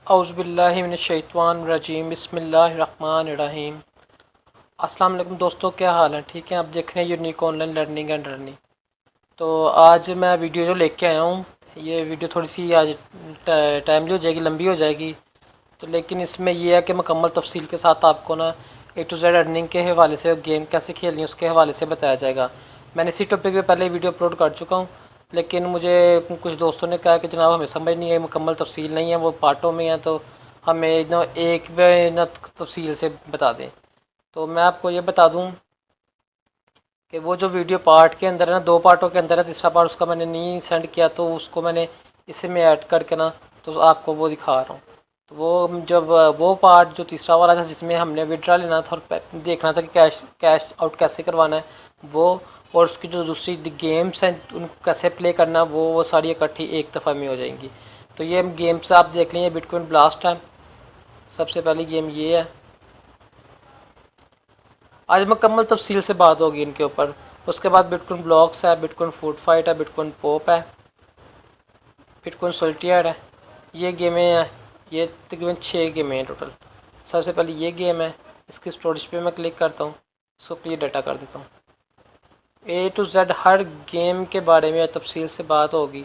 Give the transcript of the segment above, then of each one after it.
औज़ुबिल्लाहि मिनश्शैतानिर्रजीम बिस्मिल्लाहिर्रहमानिर्रहीम। अस्सलाम वालेकुम दोस्तों, क्या हाल है? ठीक है, आप देख रहे हैं unique online learning and earning. तो आज मैं वीडियो जो लेके आया हूँ, ये वीडियो थोड़ी सी आज टाइमली हो जाएगी, लंबी हो जाएगी। तो लेकिन इसमें ये है कि मुकम्मल तफसील के साथ आपको ना A to Z अर्निंग के हवाले से, गेम कैसे खेलनी है उसके हवाले से बताया जाएगा। मैंने इसी टॉपिक पे पहले वीडियो अपलोड कर चुका हूँ, लेकिन मुझे कुछ दोस्तों ने कहा कि जनाब हमें समझ नहीं है, मुकम्मल तफसील नहीं है, वो पार्टों में है, तो हमें ना एक में ना तफसील से बता दें। तो मैं आपको ये बता दूँ कि वो जो वीडियो पार्ट के अंदर है ना, दो पार्टों के अंदर है, तीसरा पार्ट उसका मैंने नहीं सेंड किया, तो उसको मैंने इसी में ऐड करके ना तो आपको वो दिखा रहा हूँ। तो वो जब वो पार्ट जो तीसरा वाला था जिसमें हमने विड्रा लेना था और देखना था कि कैश कैश आउट कैसे करवाना है वो, और उसकी जो दूसरी गेम्स हैं उनको कैसे प्ले करना है वो सारी इकट्ठी एक दफ़ा में हो जाएंगी। तो ये गेम्स आप देख लीजिए, बिटकॉइन ब्लास्ट है, सबसे पहली गेम ये है। आज मुकम्मल तफसील से बात होगी इनके ऊपर। उसके बाद बिटकॉइन ब्लॉक्स है, बिटकॉइन फूड फाइट है, बिटकॉइन पॉप है, बिटकॉइन सोल्टियर है। ये गेमें हैं, ये तकरीबन 6 गेमें हैं टोटल। सबसे पहले ये गेम है, इसकी स्टोरेज पे मैं क्लिक करता हूँ, इसको क्लियर डाटा कर देता हूँ। A to Z her game के बारे में तफसील से बात होगी।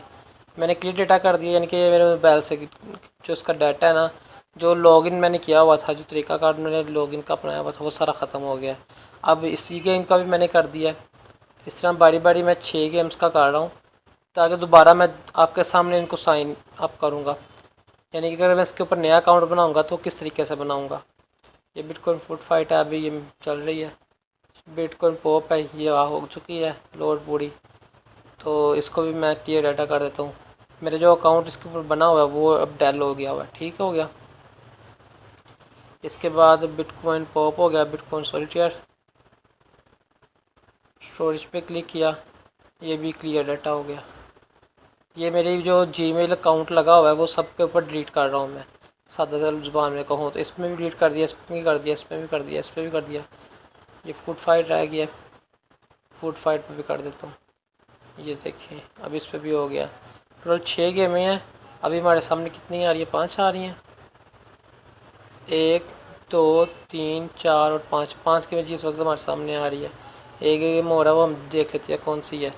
मैंने क्लियर डाटा कर दिया, यानी कि मेरे मोबाइल से जो उसका डाटा है ना, जो लॉगिन मैंने किया हुआ था, जो तरीकाकार मैंने लॉगिन का अपनाया हुआ था, वो सारा ख़त्म हो गया। अब इसी गेम का भी मैंने कर दिया। इस तरह बारी बारी मैं 6 गेम्स का कर रहा हूँ, ताकि दोबारा मैं आपके सामने इनको साइन अप करूँगा। यानी कि अगर मैं इसके ऊपर नया अकाउंट बनाऊँगा तो किस तरीके से बनाऊँगा। ये बिटकॉइन फूड फाइट है, अभी ये चल रही है। बिटकॉइन पॉप है, ये हो चुकी है लोड पूरी। तो इसको भी मैं क्लियर डाटा कर देता हूँ। मेरा जो अकाउंट इसके ऊपर बना हुआ है वो अब डेल हो गया हुआ है, ठीक हो गया। इसके बाद बिटकॉइन पॉप हो गया, बिटकॉइन सॉलिटेयर, स्टोरेज पे क्लिक किया, ये भी क्लियर डाटा हो गया। ये मेरी जो जीमेल अकाउंट लगा हुआ है वो सब के ऊपर डिलीट कर रहा हूँ मैं, सादा ज़ुबान में कहूँ तो। इसमें भी डिलीट कर दिया, इसमें भी कर दिया, इसमें भी कर दिया, इसमें भी कर दिया। ये फूड फाइट रह गया, फूड फाइट पे भी कर देता हूँ। ये देखिए अब इस पर भी हो गया। टोटल 6 गेमें हैं। अभी हमारे सामने कितनी आ रही है? 5 आ रही हैं। 1 2 3 4 और 5, 5 गेमें इस वक्त हमारे सामने आ रही है। एक गेम हो रहा है, वो हम देख लेते हैं कौन सी है।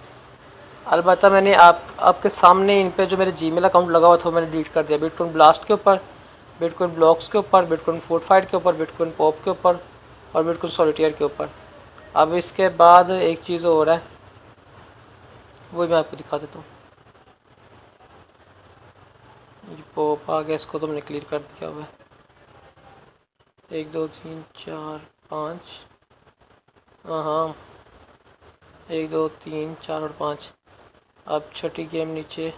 अलबत्ता मैंने आपके सामने इन पे जो मेरे जीमेल अकाउंट लगा हुआ था वो मैंने डिलीट कर दिया। बिटकॉइन ब्लास्ट के ऊपर, बिटकॉइन ब्लॉक्स के ऊपर, बिटकॉइन फूड फाइट के ऊपर, बिटकॉइन पॉप के ऊपर और बिटकॉइन सॉलिटेयर के ऊपर। अब इसके बाद एक चीज़ और है, वो मैं आपको दिखा देता हूँ। ये पॉप आ गया, इसको तो मैंने क्लियर कर दिया हुआ है। 1 2 3 4 5, हाँ 1 2 3 4 और 5। अब छठी गेम नीचे,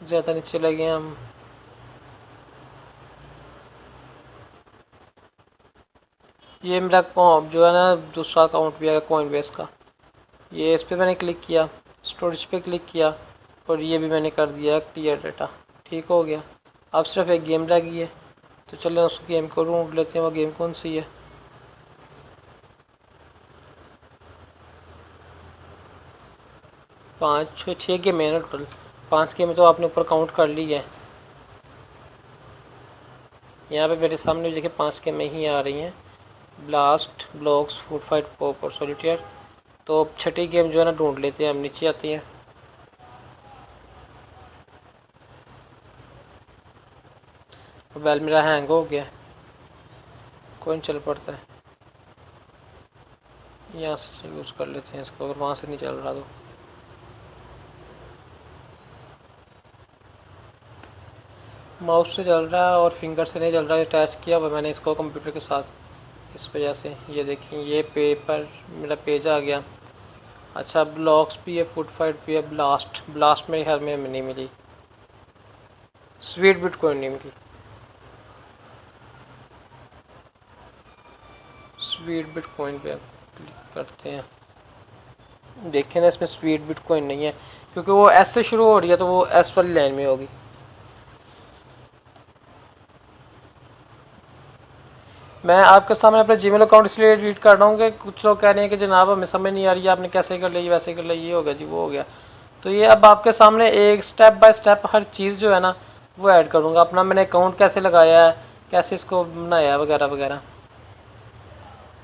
ज़्यादा नीचे चले गए हम। ये मेरा जो है ना दूसरा अकाउंट भी है कॉइन बेस का, ये इस पर मैंने क्लिक किया, स्टोरेज पे क्लिक किया और ये भी मैंने कर दिया क्लियर डाटा, ठीक हो गया। अब सिर्फ एक गेम रह गई है, तो चलें उस गेम को ढूंढ लेते हैं। वो गेम कौन सी है? 5 6 गेम है ना टोटल। 5 गेम तो आपने ऊपर काउंट कर ली है। यहाँ पे मेरे सामने देखिए 5 गेमें ही आ रही हैं, blast, blocks, food fight, pop और सॉलिटेयर। तो अब छठी गेम जो है ना ढूंढ लेते हैं, हम नीचे आते हैं। मोबाइल मेरा हैंग हो गया, कोई नहीं चल पड़ता है। यहाँ से यूज़ कर लेते हैं इसको, अगर वहाँ से नहीं चल रहा तो। माउस से चल रहा है और फिंगर से नहीं चल रहा है, अटैच किया हुआ मैंने इसको कंप्यूटर के साथ, इस वजह से। ये देखिए ये पेपर मेरा पेज आ गया। अच्छा ब्लॉक्स भी है, फूड फाइट भी है, ब्लास्ट, ब्लास्ट मेरे ख्याल में नहीं मिली, स्वीट बिटकॉइन नहीं मिली। स्वीट बिटकॉइन पे क्लिक करते हैं, देखें ना इसमें स्वीट बिटकॉइन नहीं है, क्योंकि वो एस से शुरू हो रही है तो वो एस वाली लाइन में होगी। मैं आपके सामने अपना जीमेल अकाउंट इसलिए डिलीट कर रहा हूँ कि कुछ लोग कह रहे हैं कि जनाब हमें समझ नहीं आ रही है, आपने कैसे कर लिया, वैसे कर लिया, ये हो गया जी, वो हो गया। तो ये अब आपके सामने एक स्टेप बाय स्टेप हर चीज़ जो है ना वो ऐड करूँगा। अपना मैंने अकाउंट कैसे लगाया है, कैसे इसको बनाया है, वगैरह वगैरह,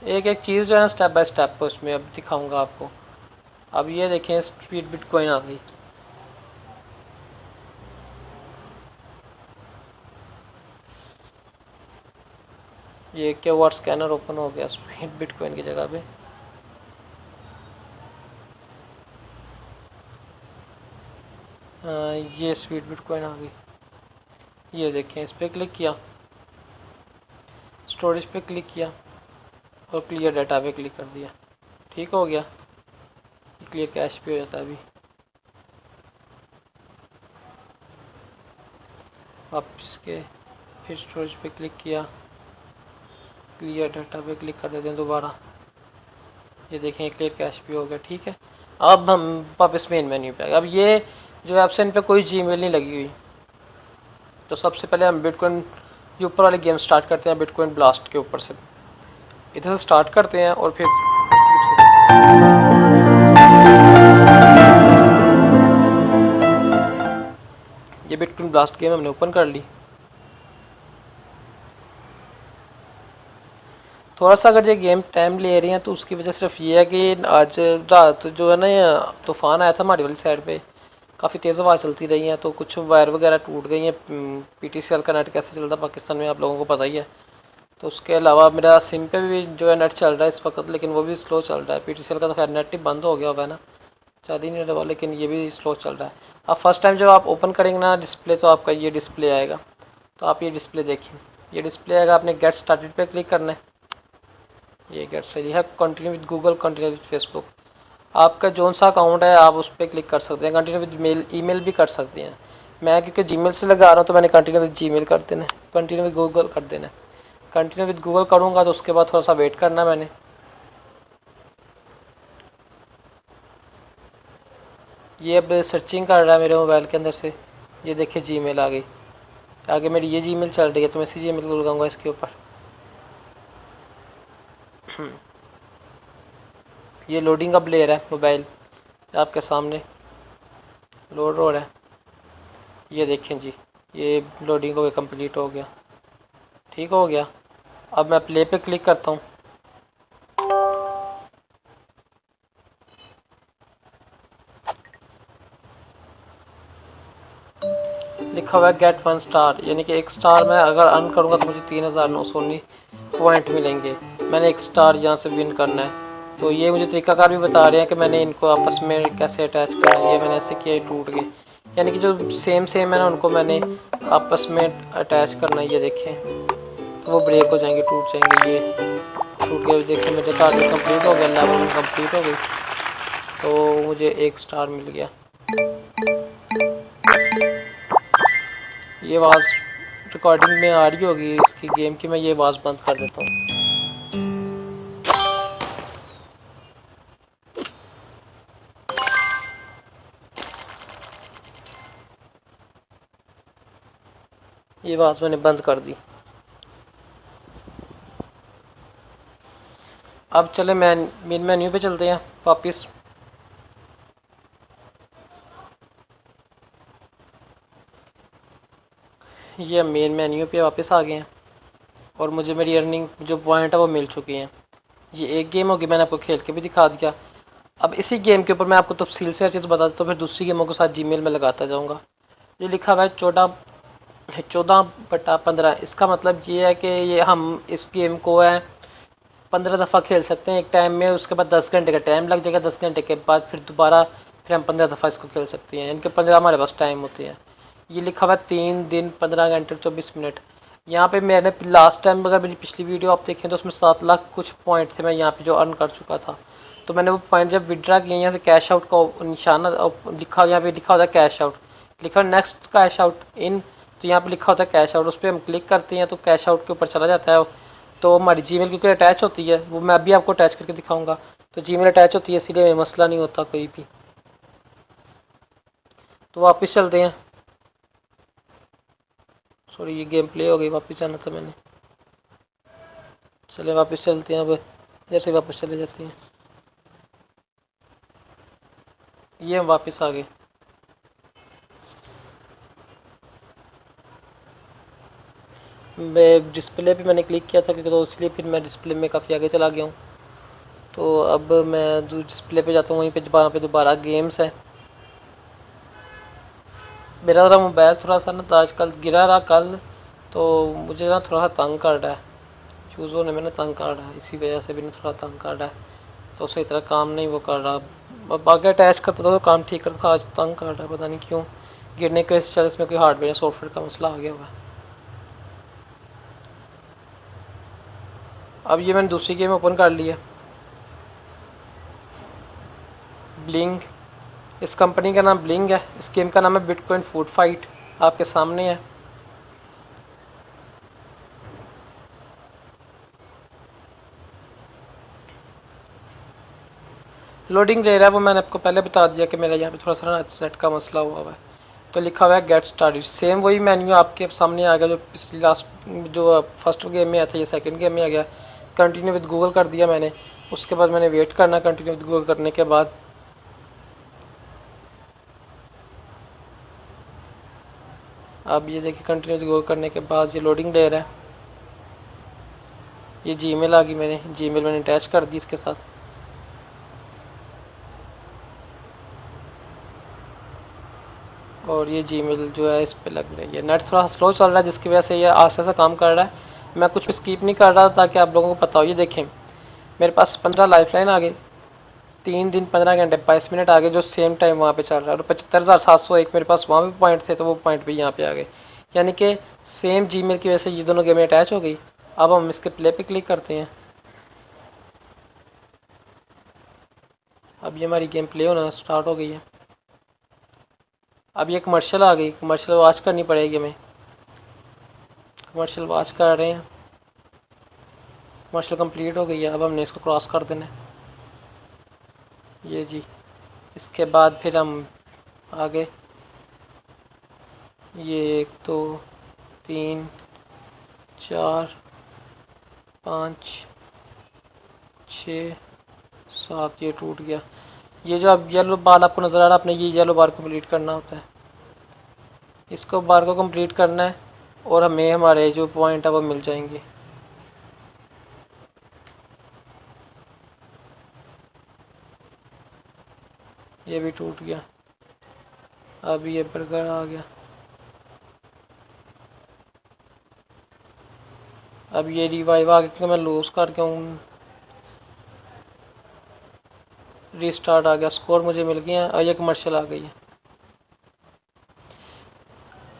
एक एक चीज़ जो है ना स्टेप बाय स्टेप उसमें अब दिखाऊंगा आपको। अब ये देखें स्ट्रीट बिटकॉइन आ गई। ये क्यूआर स्कैनर ओपन हो गया स्ट्रीट बिटकॉइन की जगह पे। ये स्वीट बिटकॉइन आ गई। ये देखें, इस पर क्लिक किया, स्टोरेज पे क्लिक किया और क्लियर डाटा पे क्लिक कर दिया। ठीक हो गया, क्लियर कैश पे हो जाता है। अभी वापस के फिर स्टोरेज पे क्लिक किया, क्लियर डाटा पे क्लिक कर देते हैं दोबारा। ये देखें क्लियर कैश भी हो गया। ठीक है, अब हम वापस मेन मेन्यू पे आ गए। अब ये जो एप्सन पे कोई जीमेल नहीं लगी हुई, तो सबसे पहले हम बिटकॉइन के ऊपर वाले गेम स्टार्ट करते हैं। बिटकॉइन ब्लास्ट के ऊपर से इधर से स्टार्ट करते हैं और फिर ये बिटकॉइन ब्लास्ट गेम हमने ओपन कर ली। थोड़ा सा अगर ये गेम टाइम ले रही है तो उसकी वजह सिर्फ ये है कि आज रात जो है ना ये तूफ़ान आया था हमारी वाली साइड पे, काफ़ी तेज़ हवा चलती रही है, तो कुछ वायर वगैरह टूट गई हैं। पीटीसीएल का नेट कैसे चलता है पाकिस्तान में आप लोगों को पता ही है। तो उसके अलावा मेरा सिम पे भी जो है नेट चल रहा है इस वक्त, लेकिन वो भी स्लो चल रहा है। पीटीसीएल का तो खैर नेट ही बंद हो गया हुआ है ना, चल ही नहीं रहा, लेकिन ये भी स्लो चल रहा है। अब फर्स्ट टाइम जब आप ओपन करेंगे ना डिस्प्ले, तो आपका ये डिस्प्ले आएगा। तो आप ये डिस्प्ले देखिए, ये डिस्प्ले आएगा, आपने गेट स्टार्टेड पे क्लिक करना है। ये गेट सही है, continue with Google, continue with Facebook, आपका जौन सा अकाउंट है आप उस पर क्लिक कर सकते हैं। कंटिन्यू विद मेल, ईमेल भी कर सकते हैं। मैं क्योंकि जीमेल से लगा रहा हूँ तो मैंने कंटिन्यू विद जीमेल कर देना है, कंटिन्यू विद गूगल कर देना है। कंटिन्यू विद गूगल करूँगा तो उसके बाद थोड़ा सा वेट करना मैंने। ये अब सर्चिंग कर रहा है मेरे मोबाइल के अंदर से। ये देखिए जीमेल आ गई, आगे मेरी ये जीमेल चल रही है, तो मैं इसी जीमेल को लगाऊंगा इसके ऊपर। ये लोडिंग अब ले रहा है मोबाइल, आपके सामने लोड हो रहा है। ये देखें जी, ये लोडिंग हो गया, कंप्लीट हो गया। ठीक हो गया, अब मैं प्ले पे क्लिक करता हूँ। लिखा हुआ है गेट 1 स्टार, यानी कि 1 स्टार मैं अगर अर्न करूँगा तो मुझे 3919 पॉइंट मिलेंगे। मैंने 1 स्टार यहाँ से विन करना है। तो ये मुझे तरीकाकार भी बता रहे हैं कि मैंने इनको आपस में कैसे अटैच करना है। ये मैंने ऐसे किया, टूट गए, यानी कि जो सेम सेम है ना उनको मैंने आपस में अटैच करना है। ये देखें, तो वो ब्रेक हो जाएंगे, टूट जाएंगे। ये टूट गए, देखें मेरा टारगेट कंप्लीट हो गया, लेवल कंप्लीट हो गई, तो मुझे 1 स्टार मिल गया। ये आवाज़ रिकॉर्डिंग में आ रही होगी इसकी गेम की, मैं ये आवाज़ बंद कर देता हूँ। ये आवाज़ मैंने बंद कर दी। अब चले मेन मेन्यू पे चलते हैं वापस। ये मेन मेन्यू पे वापस आ गए हैं और मुझे मेरी अर्निंग जो पॉइंट है वो मिल चुकी हैं। ये एक गेम होगी, मैंने आपको खेल के भी दिखा दिया। अब इसी गेम के ऊपर मैं आपको तफसील से हर चीज़ बता देता हूँ, फिर दूसरी गेमों के साथ जीमेल में लगाता जाऊँगा। ये लिखा हुआ है 14/15, इसका मतलब ये है कि ये हम इस गेम को है 15 दफ़ा खेल सकते हैं एक टाइम में। उसके बाद 10 घंटे का टाइम लग जाएगा, 10 घंटे के बाद फिर दोबारा फिर हम 15 दफ़ा इसको खेल सकते हैं। इनके 15 हमारे पास टाइम होते हैं। ये लिखा हुआ है 3 दिन 15 घंटे 24 मिनट। यहाँ पे मैंने लास्ट टाइम अगर मेरी पिछली वीडियो आप देखें तो उसमें 7 लाख कुछ पॉइंट थे मैं यहाँ पे जो अर्न कर चुका था। तो मैंने वो पॉइंट जब विड्रा किए, यहाँ से कैश आउट का निशाना लिखा, यहाँ पे लिखा होता है कैश आउट, लिखा नेक्स्ट कैश आउट इन, तो यहाँ पे लिखा होता है कैश आउट। उस पर हम क्लिक करते हैं तो कैश आउट के ऊपर चला जाता है। तो हमारी जीमेल क्योंकि अटैच होती है, वो मैं अभी आपको अटैच करके दिखाऊंगा। तो जीमेल अटैच होती है इसीलिए मसला नहीं होता कोई भी। तो वापस चलते हैं, सॉरी ये गेम प्ले हो गई, वापस जाना था मैंने। चले वापस चलते हैं, अब जैसे वापस चले जाते हैं। ये हम वापस आ गए। मैं डिस्प्ले पे मैंने क्लिक किया था क्योंकि, तो इसलिए फिर मैं डिस्प्ले में काफ़ी आगे चला गया हूँ। तो अब मैं डिस्प्ले पे जाता हूँ, वहीं पे वहाँ पे दोबारा गेम्स है। मेरा ज़रा मोबाइल थोड़ा सा ना तो आजकल गिरा रहा कल, तो मुझे ना थोड़ा सा तंग कर रहा है, यूज़ होने में ना तंग कर रहा है, इसी वजह से भी ना थोड़ा तंग कर रहा है। तो सही तरह काम नहीं वो कर रहा। अब आगे अटैच करता था तो काम ठीक करता था, आज तंग कर रहा है, पता नहीं क्यों। गिरने की वजह से इसमें कोई हार्डवेयर या सॉफ्टवेयर का मसला आ गया हुआ है। अब ये मैंने दूसरी गेम ओपन कर ली है, ब्लिंग। इस कंपनी का नाम ब्लिंग है। इस गेम का नाम है बिटकॉइन फूड फाइट, आपके सामने है। लोडिंग ले रहा है, वो मैंने आपको पहले बता दिया कि मेरा यहाँ पे थोड़ा सा ना नेट का मसला हुआ है। तो लिखा हुआ है गेट स्टार्टेड, सेम वही मेन्यू आपके सामने आ गया जो पिछली लास्ट जो फर्स्ट गेम में आया था, ये सेकंड गेम में आ गया। कंटिन्यू विद गूगल कर दिया मैंने, उसके बाद मैंने वेट करना कंटिन्यू विद गूगल करने के बाद। अब ये देखिए कंटिन्यू विद गूगल करने के बाद ये लोडिंग ले रहा है। ये जीमेल आ गई, जीमेल मैंने अटैच कर दी इसके साथ। और ये जीमेल जो है इस पे लग रही है। नेट थोड़ा स्लो चल रहा है जिसकी वजह से ये आस्ते से काम कर रहा है। मैं कुछ भी स्किप नहीं कर रहा ताकि आप लोगों को पता हो। ये देखें मेरे पास 15 लाइफलाइन आ गई, 3 दिन 15 घंटे 22 मिनट आ गए जो सेम टाइम वहाँ पे चल रहा है। और 75,701 मेरे पास वहाँ भी पॉइंट थे, तो वो पॉइंट भी यहाँ पे आ गए। यानी कि सेम जीमेल की वजह से ये दोनों गेमें अटैच हो गई। अब हम इसके प्ले पे क्लिक करते हैं। अब ये हमारी गेम प्ले होना स्टार्ट हो गई है। अब ये कमर्शियल आ गई, कमर्शियल वॉच करनी पड़ेगी हमें। कमर्शियल वॉच कर रहे हैं, कमर्शियल कंप्लीट हो गई है। अब हमने इसको क्रॉस कर देना है, ये जी। इसके बाद फिर हम आगे ये 1 2 3 4 5 6 7 ये टूट गया। ये जो अब येलो बार आपको नज़र आ रहा है, आपने ये येलो बार कंप्लीट करना होता है। इसको बार को कंप्लीट करना है और हमें हमारे जो पॉइंट है वो मिल जाएंगे। ये भी टूट गया। अब ये बर्गर आ गया। अब ये रिवाइव आ गया, मैं लूज करके हूँ, रीस्टार्ट आ गया, स्कोर मुझे मिल गया और ये कमर्शियल आ गई है।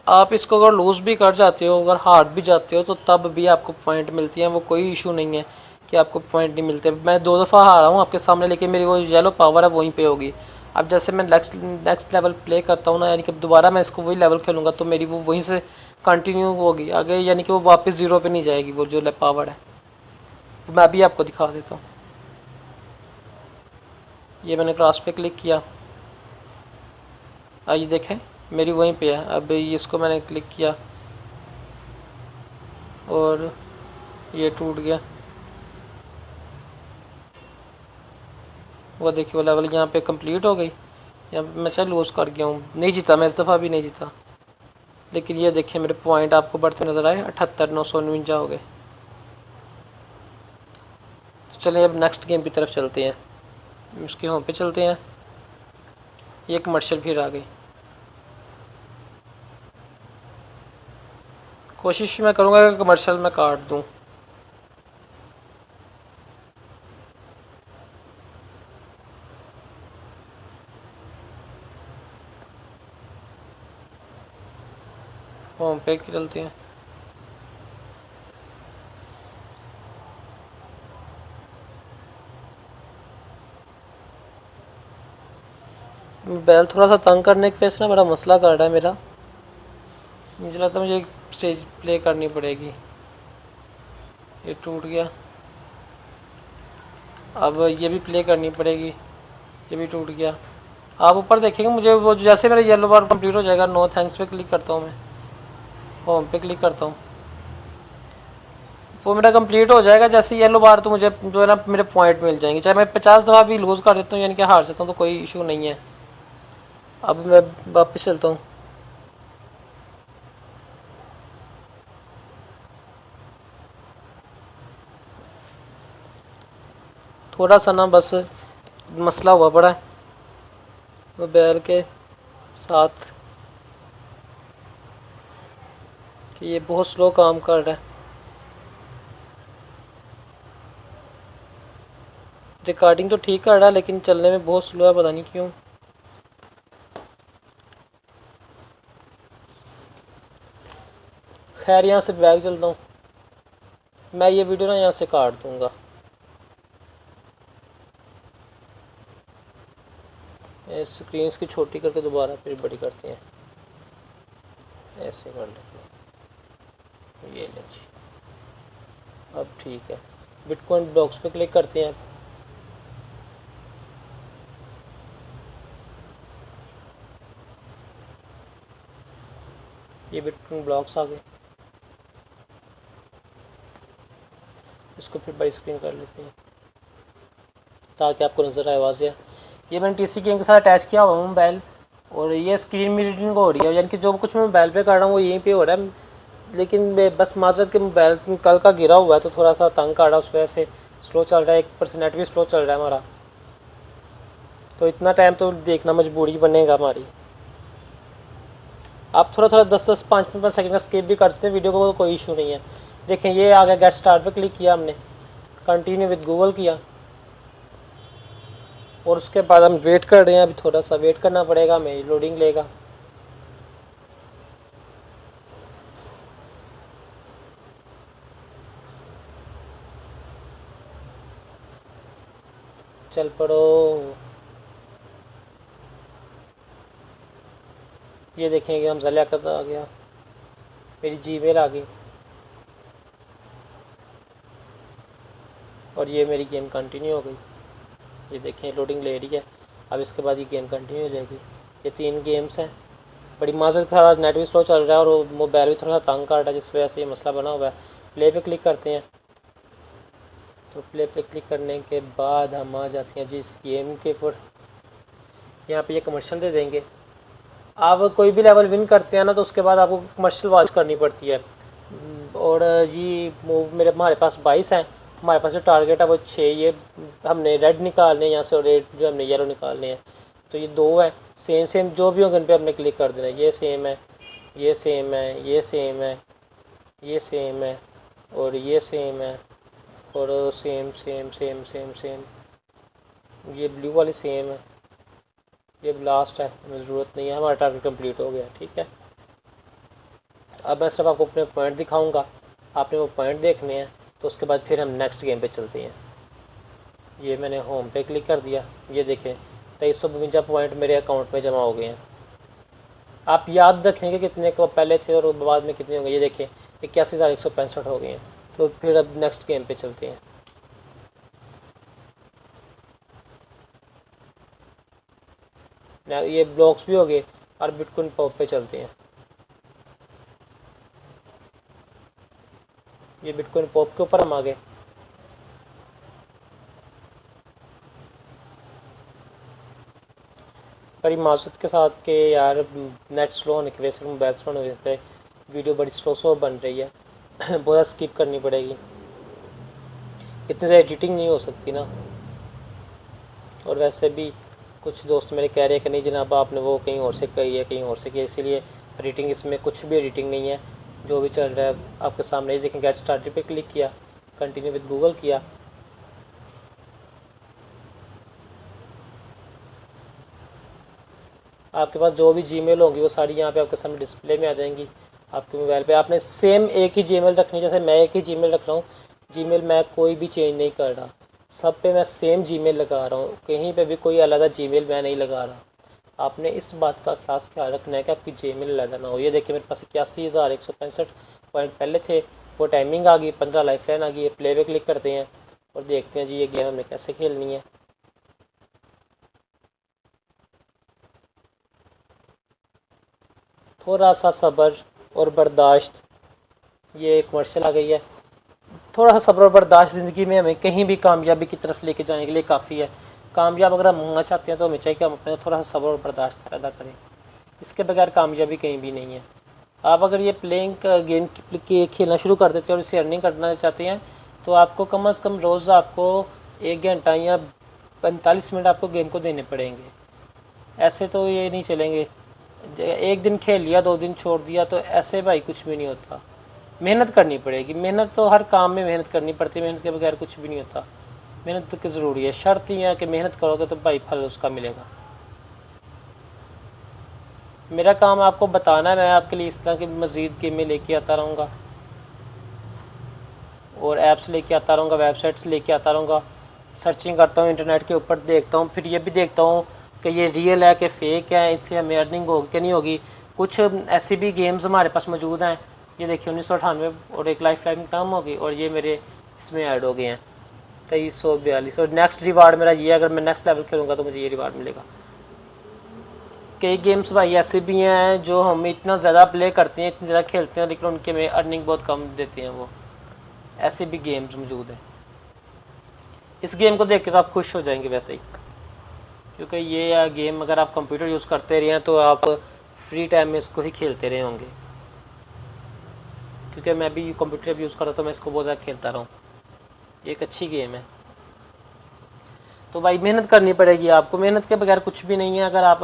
आप इसको अगर लूज़ भी कर जाते हो, अगर हार्ड भी जाते हो, तो तब भी आपको पॉइंट मिलती हैं, वो कोई इशू नहीं है कि आपको पॉइंट नहीं मिलते। मैं 2 दफ़ा हारा हूँ आपके सामने, लेकिन मेरी वो येलो पावर है वहीं पे होगी। अब जैसे मैं नेक्स्ट लेवल प्ले करता हूँ ना, यानी कि दोबारा मैं इसको वही लेवल खेलूँगा तो मेरी वो वहीं से कंटिन्यू होगी आगे, यानी कि वो वापस ज़ीरो पे नहीं जाएगी वो जो पावर है। तो मैं अभी आपको दिखा देता हूँ। ये मैंने क्रॉस पे क्लिक किया, आइए देखें मेरी वहीं पे है। अब इसको मैंने क्लिक किया और ये टूट गया। वो देखिए वो लेवल यहाँ पे कंप्लीट हो गई। यहाँ पे मैं चल लूज़ कर गया हूँ, नहीं जीता मैं इस दफ़ा भी नहीं जीता। लेकिन ये देखिए मेरे पॉइंट आपको बढ़ते नज़र आए, 78,949 हो गए। तो चलिए अब नेक्स्ट गेम की तरफ चलते हैं, उसके होम पे चलते हैं। ये कमर्शियल फिर आ गई। कोशिश मैं करूँगा कि कमर्शियल में काट दूँ। होम पे चलते हैं। बैल थोड़ा सा तंग करने की वजह से ना बड़ा मसला कर रहा है मेरा। मुझे लगता है मुझे एक स्टेज प्ले करनी पड़ेगी। ये टूट गया। अब ये भी प्ले करनी पड़ेगी, ये भी टूट गया। आप ऊपर देखेंगे मुझे वो जैसे मेरा येलो बार कंप्लीट हो जाएगा, नो थैंक्स पे क्लिक करता हूँ, मैं होम पे क्लिक करता हूँ, वो मेरा कंप्लीट हो जाएगा जैसे येलो बार, तो मुझे जो है ना मेरे पॉइंट मिल जाएंगे। चाहे मैं 50 दफ़ा भी लूज़ कर देता हूँ यानी कि हार जाता हूँ तो कोई इशू नहीं है। अब मैं वापस चलता हूँ। थोड़ा सा ना बस मसला हुआ पड़ा है मोबाइल के साथ कि ये बहुत स्लो काम कर रहा है। रिकॉर्डिंग तो ठीक कर रहा है लेकिन चलने में बहुत स्लो है, पता नहीं क्यों। खैर यहाँ से बैग चलता हूँ, मैं ये वीडियो ना यहाँ से काट दूँगा। स्क्रीन की छोटी करके दोबारा फिर बड़ी करते हैं, ऐसे कर लेते हैं। ये ले जी, अब ठीक है। बिटकॉइन ब्लॉक्स पे क्लिक करते हैं। ये बिटकॉइन ब्लॉक्स आ गए, इसको फिर बड़ी स्क्रीन कर लेते हैं ताकि आपको नज़र आए वाज़िया। ये मैंने टीसी गेम के साथ अटैच किया हुआ मोबाइल, और ये स्क्रीन में रीडिंग हो रही है, यानी कि जो कुछ मैं मोबाइल पे कर रहा हूँ वो यहीं पे हो रहा है। लेकिन मैं बस माजरत के मोबाइल कल का गिरा हुआ है तो थोड़ा सा तंग कर रहा है, उस वजह से स्लो चल रहा है। 1% नेट भी स्लो चल रहा है हमारा, तो इतना टाइम तो देखना मजबूरी बनेगा हमारी। आप थोड़ा थोड़ा 10-10 5-5 सेकंड का स्किप भी कर सकते हैं वीडियो को, कोई इशू नहीं है। देखें ये आ गया, गेट स्टार्ट पे क्लिक किया हमने, कंटिन्यू विद गूगल किया, और उसके बाद हम वेट कर रहे हैं। अभी थोड़ा सा वेट करना पड़ेगा हमें, लोडिंग लेगा। चल पड़ो। ये देखेंगे हम लियाकत आ गया, मेरी जीमेल आ गई, और ये मेरी गेम कंटिन्यू हो गई। ये देखें लोडिंग ले रही है, अब इसके बाद ये गेम कंटिन्यू हो जाएगी। ये 3 गेम्स हैं। बड़ी माजरत के साथ नेट भी स्लो चल रहा है और मोबाइल भी थोड़ा सा तंग कर रहा है, जिस वजह से ये मसला बना हुआ है। प्ले पे क्लिक करते हैं, तो प्ले पे क्लिक करने के बाद हम आ जाते हैं जी इस गेम के ऊपर। यहाँ पे ये कमर्शियल दे देंगे। आप कोई भी लेवल विन करते हैं ना तो उसके बाद आपको कमर्शियल वॉच करनी पड़ती है। और जी मूव मेरे हमारे पास 22 हैं, हमारे पास जो टारगेट है वो 6। ये हमने रेड निकालने हैं यहाँ से, और रेड जो हमने येलो निकालने हैं। तो ये 2 है, सेम सेम जो भी होंगे उन पर हमने क्लिक कर देना है। ये सेम है, ये सेम है, ये सेम है, ये सेम है, और ये सेम है, और same same same same same. ये ब्लू वाली सेम है, ये लास्ट है, हमें ज़रूरत नहीं है, हमारा टारगेट कंप्लीट हो गया। ठीक है, अब मैं सिर्फ आपको अपने पॉइंट दिखाऊंगा, आपने वो पॉइंट देखने हैं, तो उसके बाद फिर हम नेक्स्ट गेम पे चलते हैं। ये मैंने होम पे क्लिक कर दिया, ये देखें 2352 पॉइंट मेरे अकाउंट में जमा हो गए हैं। आप याद रखेंगे कितने को पहले थे और बाद में कितने होंगे। ये देखें 81,165 हो गए हैं। तो फिर अब नेक्स्ट गेम पे चलते हैं। ये ब्लॉक्स भी हो गए, और बिटकॉइन पॉप पे चलते हैं। ये बिटकॉइन पॉप के ऊपर हम आ गए। बड़ी माजरत के साथ के यार नेट स्लो होने की वजह से, मोबाइल स्लो होने की वजह से वीडियो बड़ी स्लो बन रही है। बहुत ज़्यादा स्किप करनी पड़ेगी, इतनी ज़्यादा एडिटिंग नहीं हो सकती ना। और वैसे भी कुछ दोस्त मेरे कह रहे हैं कि नहीं जनाब आपने वो कहीं और से कही है, कहीं और से किया, इसीलिए एडिटिंग इसमें कुछ भी एडिटिंग नहीं है। जो भी चल रहा है आपके सामने ही देखें। गेट स्टार्टेड पे क्लिक किया, कंटिन्यू विद गूगल किया, आपके पास जो भी जीमेल होंगी वो सारी यहाँ पे आपके सामने डिस्प्ले में आ जाएंगी। आपके मोबाइल पे आपने सेम एक ही जीमेल रखनी है, जैसे मैं एक ही जीमेल रख रहा हूँ। जीमेल मैं कोई भी चेंज नहीं कर रहा, सब पे मैं सेम जीमेल लगा रहा हूँ, कहीं पे भी कोई अलग जीमेल मैं नहीं लगा रहा। आपने इस बात का खास ख्याल रखना है कि आपकी जीमेल अलग ना हो। ये देखिए मेरे पास 81,165 पॉइंट पहले थे, वो टाइमिंग आ गई, 15 लाइफ लाइन आ गई। प्ले पे क्लिक करते हैं और देखते हैं जी ये गेम हमें कैसे खेलनी है। थोड़ा सा सब्र और बर्दाश्त, ये कमर्शियल आ गई है। थोड़ा सा सब्र और बर्दाश्त ज़िंदगी में हमें कहीं भी कामयाबी की तरफ लेके जाने के लिए काफ़ी है। कामयाब अगर हम होना चाहते हैं तो हमें चाहिए कि हम अपने थोड़ा सा सब्र और बर्दाश्त पैदा करें, इसके बगैर कामयाबी कहीं भी नहीं है। आप अगर ये प्लेइंग गेम खेलना शुरू कर देते हैं और इसे अर्निंग करना चाहते हैं तो आपको कम अज़ कम रोज़ आपको 1 घंटा या 45 मिनट आपको गेम को देने पड़ेंगे। ऐसे तो ये नहीं चलेंगे। एक दिन खेल लिया 2 दिन छोड़ दिया तो ऐसे भाई कुछ भी नहीं होता। मेहनत करनी पड़ेगी, मेहनत तो हर काम में मेहनत करनी पड़ती है, मेहनत के बगैर कुछ भी नहीं होता। मेहनत की ज़रूरी है, शर्त ही है कि मेहनत करोगे तो भाई फल उसका मिलेगा। मेरा काम आपको बताना है, मैं आपके लिए इस तरह की मज़ीद गेमें लेके आता रहूँगा और ऐप्स लेके आता रहूँगा, वेबसाइट्स लेके आता रहूँगा। सर्चिंग करता हूँ इंटरनेट के ऊपर, देखता हूँ, फिर ये भी देखता हूँ कि ये रियल है कि फ़ेक है, इससे हमें अर्निंग होगी कि नहीं होगी। कुछ ऐसी भी गेम्स हमारे पास मौजूद हैं, ये देखिए 1998 और एक लाइफ टाइम कम होगी और ये मेरे इसमें ऐड हो गए हैं 2342। और नेक्स्ट रिवार्ड मेरा ये है, अगर मैं नेक्स्ट लेवल खेलूँगा तो मुझे ये रिवार्ड मिलेगा। कई गेम्स भाई ऐसे भी हैं जो हम इतना ज़्यादा प्ले करते हैं, इतनी ज़्यादा खेलते हैं, लेकिन उनके में अर्निंग बहुत कम देते हैं। वो ऐसे भी गेम्स मौजूद हैं। इस गेम को देख के तो आप खुश हो जाएंगे वैसे ही, क्योंकि ये गेम अगर आप कंप्यूटर यूज़ करते रहे हैं तो आप फ्री टाइम में इसको ही खेलते रहे होंगे। क्योंकि मैं भी कंप्यूटर यूज़ करता तो मैं इसको बहुत ज़्यादा खेलता रहा हूँ। ये एक अच्छी गेम है। तो भाई मेहनत करनी पड़ेगी आपको, मेहनत के बगैर कुछ भी नहीं है। अगर आप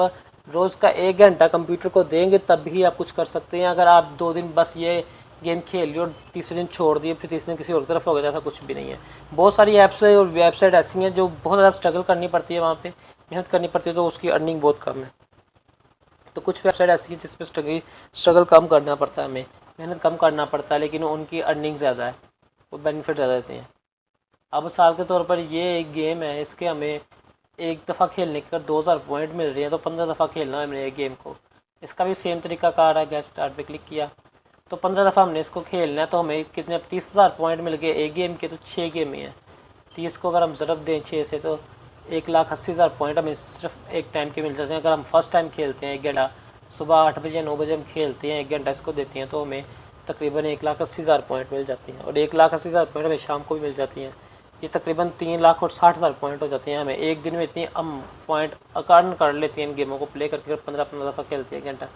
रोज़ का 1 घंटा कंप्यूटर को देंगे तब भी आप कुछ कर सकते हैं। अगर आप 2 दिन बस ये गेम खेल लिए और तीसरे दिन छोड़ दिए, फिर तीसरे दिन किसी और तरफ हो गया, ऐसा कुछ भी नहीं है। बहुत सारी ऐप्स और वेबसाइट ऐसी हैं जो बहुत ज़्यादा स्ट्रगल करनी पड़ती है, वहाँ पर मेहनत करनी पड़ती है, तो उसकी अर्निंग बहुत कम है। तो कुछ वेबसाइट ऐसी है जिस पर स्ट्रगल कम करना पड़ता है, हमें मेहनत कम करना पड़ता है, लेकिन उनकी अर्निंग ज़्यादा है, वो बेनिफिट ज़्यादा देते हैं। अब मिसाल के तौर पर ये एक गेम है, इसके हमें एक दफ़ा खेलने के 2000 पॉइंट मिल रही है, तो 15 दफ़ा खेलना है हमने एक गेम को। इसका भी सेम तरीका कार है, गेट स्टार्ट पे क्लिक किया तो 15 दफ़ा हमने इसको खेलना है, तो हमें कितने 30,000 पॉइंट मिल गए एक गेम के, तो 6 गेमें हैं। 30 को अगर हम ज़रब दें 6 से तो 1,80,000 पॉइंट हमें सिर्फ एक टाइम के मिल जाते हैं। अगर हम फर्स्ट टाइम खेलते हैं 1 घंटा, सुबह 8 बजे 9 बजे हम खेलते हैं, 1 घंटा इसको देते हैं, तो हमें तकरीबन 1,80,000 पॉइंट मिल जाती हैं। और 1,80,000 पॉइंट हमें शाम को भी मिल जाती हैं। ये तकरीबन 3,60,000 पॉइंट हो जाते हैं। हमें एक दिन में इतनी हम पॉइंट अर्न कर लेते हैं इन गेमों को प्ले करके, 15-15 दफ़ा खेलते हैं घंटा।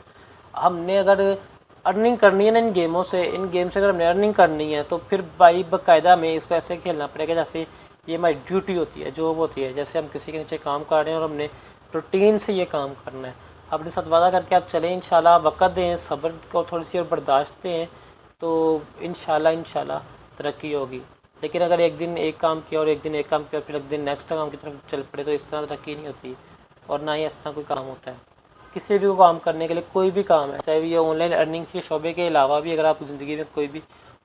हमने अगर अर्निंग करनी है ना इन गेमों से, इन गेम से अगर हमने अर्निंग करनी है तो फिर भाई बाकायदा हमें इसको ऐसे खेलना पड़ेगा जैसे ये हमारी ड्यूटी होती है, जॉब होती है। जैसे हम किसी के नीचे काम कर रहे हैं और हमने रूटीन से ये काम करना है। अपने साथ वादा करके आप चलें, इंशाल्लाह वक़्त दें, सब्र को थोड़ी सी और बर्दाश्त दें, तो इंशाल्लाह तरक्की होगी। लेकिन अगर एक दिन एक काम किया और एक दिन एक काम किया और फिर एक दिन नेक्स्ट काम की तरफ चल पड़े, तो इस तरह तरक्की नहीं होती और ना ही इस तरह कोई काम होता है। किसी भी काम करने के लिए, कोई भी काम है, चाहे ये ऑनलाइन अर्निंग के शोबे के अलावा भी अगर आप ज़िंदगी में कोई भी